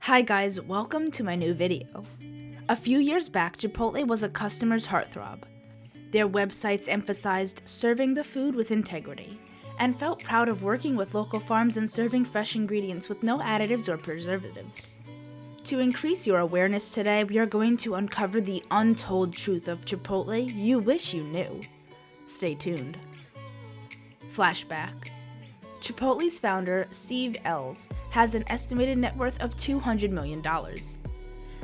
Hi guys, welcome to my new video. A few years back, Chipotle was a customer's heartthrob. Their websites emphasized serving the food with integrity, and felt proud of working with local farms and serving fresh ingredients with no additives or preservatives. To increase your awareness today, we are going to uncover the untold truth of Chipotle you wish you knew. Stay tuned. Flashback. Chipotle's founder, Steve Ells, has an estimated net worth of $200 million.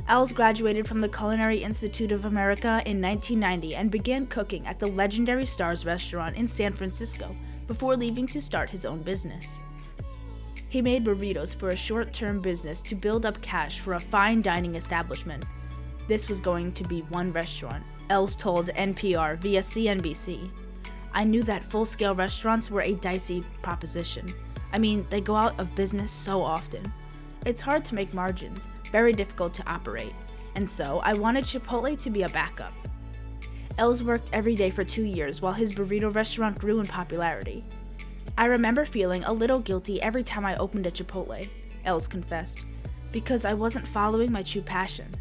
Ells graduated from the Culinary Institute of America in 1990 and began cooking at the legendary Stars restaurant in San Francisco before leaving to start his own business. He made burritos for a short-term business to build up cash for a fine dining establishment. This was going to be one restaurant, Ells told NPR via CNBC. I knew that full-scale restaurants were a dicey proposition. I mean, they go out of business so often. It's hard to make margins, very difficult to operate, and so I wanted Chipotle to be a backup. Ells worked every day for 2 years while his burrito restaurant grew in popularity. I remember feeling a little guilty every time I opened a Chipotle, Ells confessed, because I wasn't following my true passion.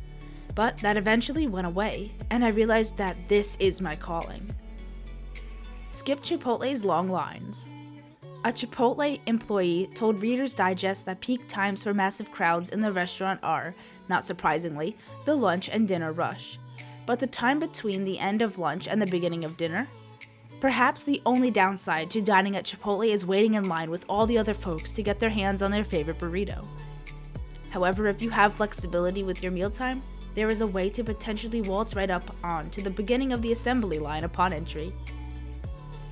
But that eventually went away, and I realized that this is my calling. Skip Chipotle's long lines. A Chipotle employee told Reader's Digest that peak times for massive crowds in the restaurant are, not surprisingly, the lunch and dinner rush. But the time between the end of lunch and the beginning of dinner? Perhaps the only downside to dining at Chipotle is waiting in line with all the other folks to get their hands on their favorite burrito. However, if you have flexibility with your mealtime, there is a way to potentially waltz right up on to the beginning of the assembly line upon entry.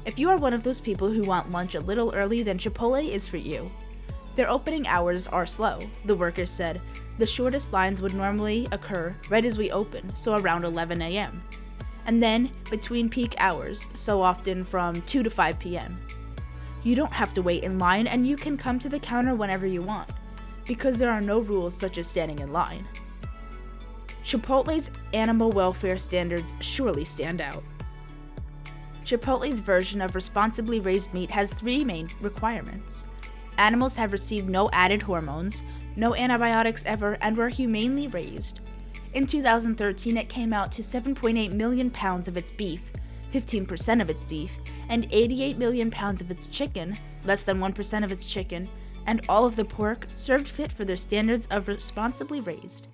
If you are one of those people who want lunch a little early, then Chipotle is for you. Their opening hours are slow, the workers said. The shortest lines would normally occur right as we open, so around 11 a.m. And then between peak hours, so often from 2 to 5 p.m. You don't have to wait in line and you can come to the counter whenever you want, because there are no rules such as standing in line. Chipotle's animal welfare standards surely stand out. Chipotle's version of responsibly raised meat has 3 main requirements. Animals have received no added hormones, no antibiotics ever, and were humanely raised. In 2013, it came out to 7.8 million pounds of its beef, 15% of its beef, and 88 million pounds of its chicken, less than 1% of its chicken, and all of the pork served fit for their standards of responsibly raised.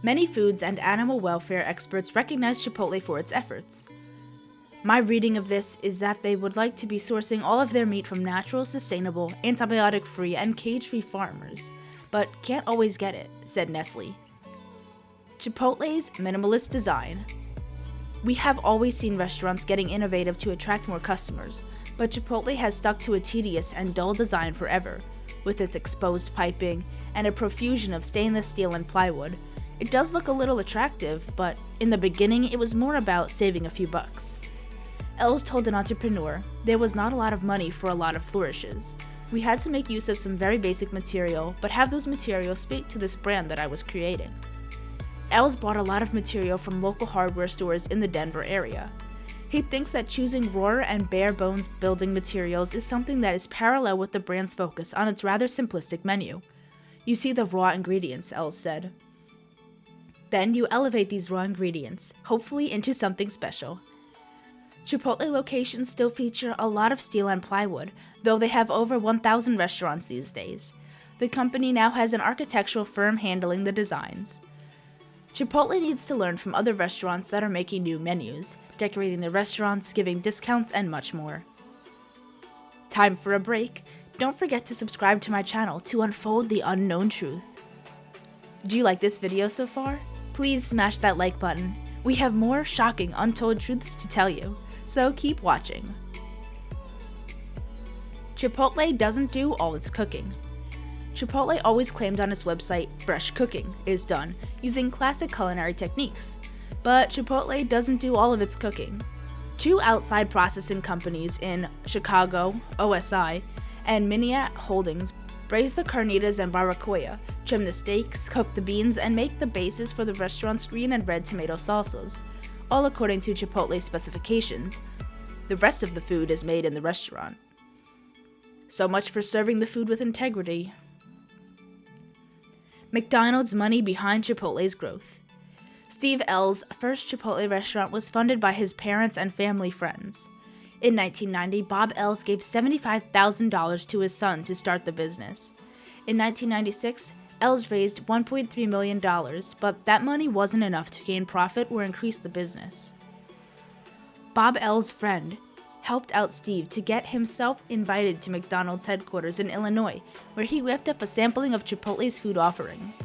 Many foods and animal welfare experts recognize Chipotle for its efforts. My reading of this is that they would like to be sourcing all of their meat from natural, sustainable, antibiotic-free, and cage-free farmers, but can't always get it, said Nestle. Chipotle's Minimalist Design. We have always seen restaurants getting innovative to attract more customers, but Chipotle has stuck to a tedious and dull design forever, with its exposed piping and a profusion of stainless steel and plywood. It does look a little attractive, but in the beginning it was more about saving a few bucks. Ells told an entrepreneur, there was not a lot of money for a lot of flourishes. We had to make use of some very basic material, but have those materials speak to this brand that I was creating. Ells bought a lot of material from local hardware stores in the Denver area. He thinks that choosing raw and bare bones building materials is something that is parallel with the brand's focus on its rather simplistic menu. You see the raw ingredients, Ells said. Then you elevate these raw ingredients, hopefully into something special. Chipotle locations still feature a lot of steel and plywood, though they have over 1,000 restaurants these days. The company now has an architectural firm handling the designs. Chipotle needs to learn from other restaurants that are making new menus, decorating their restaurants, giving discounts, and much more. Time for a break. Don't forget to subscribe to my channel to unfold the unknown truth. Do you like this video so far? Please smash that like button. We have more shocking, untold truths to tell you, so keep watching. Chipotle doesn't do all its cooking. Chipotle always claimed on its website, fresh cooking is done using classic culinary techniques. But Chipotle doesn't do all of its cooking. 2 outside processing companies in Chicago, OSI, and Miniat Holdings braise the carnitas and barbacoa, trim the steaks, cook the beans, and make the bases for the restaurant's green and red tomato salsas, all according to Chipotle's specifications. The rest of the food is made in the restaurant. So much for serving the food with integrity. McDonald's money behind Chipotle's growth. Steve Ells' first Chipotle restaurant was funded by his parents and family friends. In 1990, Bob Ells gave $75,000 to his son to start the business. In 1996, Ells raised $1.3 million, but that money wasn't enough to gain profit or increase the business. Bob Ells' friend helped out Steve to get himself invited to McDonald's headquarters in Illinois, where he whipped up a sampling of Chipotle's food offerings.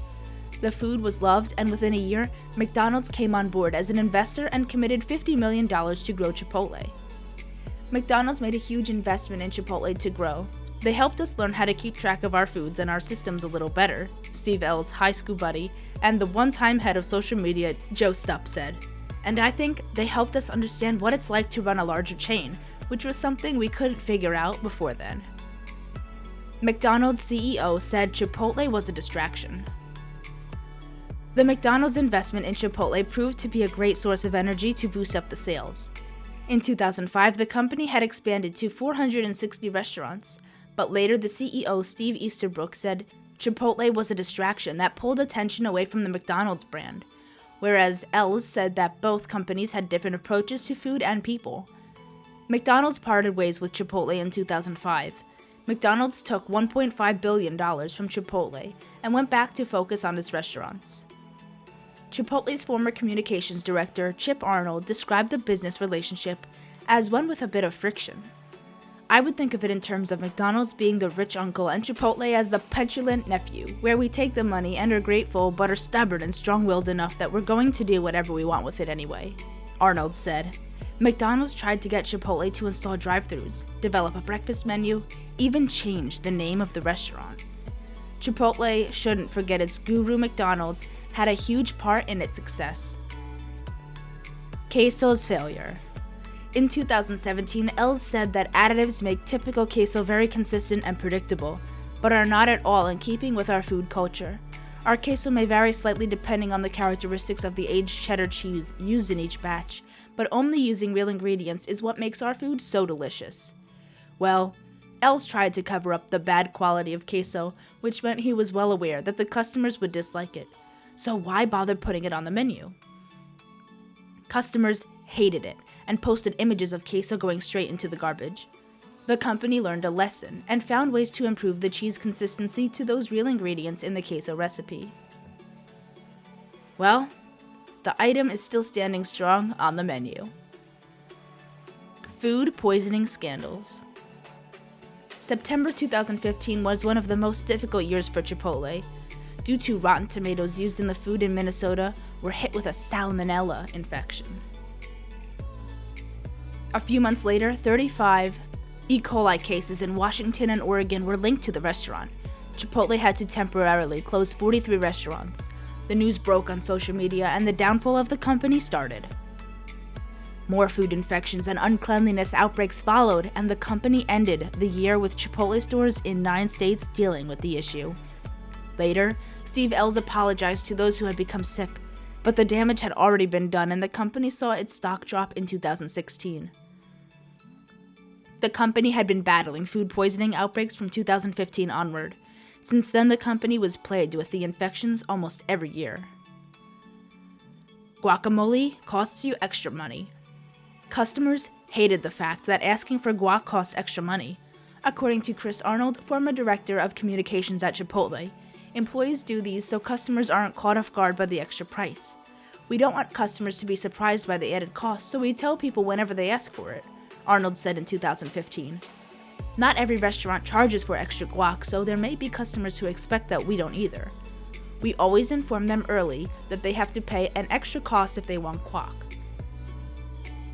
The food was loved, and within a year, McDonald's came on board as an investor and committed $50 million to grow Chipotle. McDonald's made a huge investment in Chipotle to grow. They helped us learn how to keep track of our foods and our systems a little better, Steve Ells' high school buddy and the one-time head of social media, Joe Stupp, said. And I think they helped us understand what it's like to run a larger chain, which was something we couldn't figure out before then. McDonald's CEO said Chipotle was a distraction. The McDonald's investment in Chipotle proved to be a great source of energy to boost up the sales. In 2005, the company had expanded to 460 restaurants, but later the CEO, Steve Easterbrook, said Chipotle was a distraction that pulled attention away from the McDonald's brand, whereas Ells said that both companies had different approaches to food and people. McDonald's parted ways with Chipotle in 2005. McDonald's took $1.5 billion from Chipotle and went back to focus on its restaurants. Chipotle's former communications director, Chip Arnold, described the business relationship as one with a bit of friction. I would think of it in terms of McDonald's being the rich uncle and Chipotle as the petulant nephew, where we take the money and are grateful but are stubborn and strong-willed enough that we're going to do whatever we want with it anyway, Arnold said. McDonald's tried to get Chipotle to install drive-thrus, develop a breakfast menu, even change the name of the restaurant. Chipotle, shouldn't forget its guru McDonald's, had a huge part in its success. Queso's failure. In 2017, Ells said that additives make typical queso very consistent and predictable, but are not at all in keeping with our food culture. Our queso may vary slightly depending on the characteristics of the aged cheddar cheese used in each batch, but only using real ingredients is what makes our food so delicious. Well, Ells tried to cover up the bad quality of queso, which meant he was well aware that the customers would dislike it. So why bother putting it on the menu? Customers hated it and posted images of queso going straight into the garbage. The company learned a lesson and found ways to improve the cheese consistency to those real ingredients in the queso recipe. Well, the item is still standing strong on the menu. Food poisoning scandals. September 2015 was one of the most difficult years for Chipotle. Due to rotten tomatoes used in the food in Minnesota, were hit with a salmonella infection. A few months later, 35 E. coli cases in Washington and Oregon were linked to the restaurant. Chipotle had to temporarily close 43 restaurants. The news broke on social media and the downfall of the company started. More food infections and uncleanliness outbreaks followed, and the company ended the year with Chipotle stores in 9 states dealing with the issue. Later, Steve Ells apologized to those who had become sick, but the damage had already been done and the company saw its stock drop in 2016. The company had been battling food poisoning outbreaks from 2015 onward. Since then, the company was plagued with the infections almost every year. Guacamole costs you extra money. Customers hated the fact that asking for guac costs extra money. According to Chris Arnold, former director of communications at Chipotle, employees do these so customers aren't caught off guard by the extra price. We don't want customers to be surprised by the added cost, so we tell people whenever they ask for it, Arnold said in 2015. Not every restaurant charges for extra guac, so there may be customers who expect that we don't either. We always inform them early that they have to pay an extra cost if they want guac.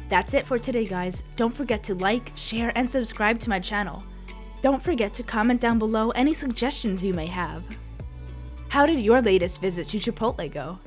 That's it for today, guys. Don't forget to like, share, and subscribe to my channel. Don't forget to comment down below any suggestions you may have. How did your latest visit to Chipotle go?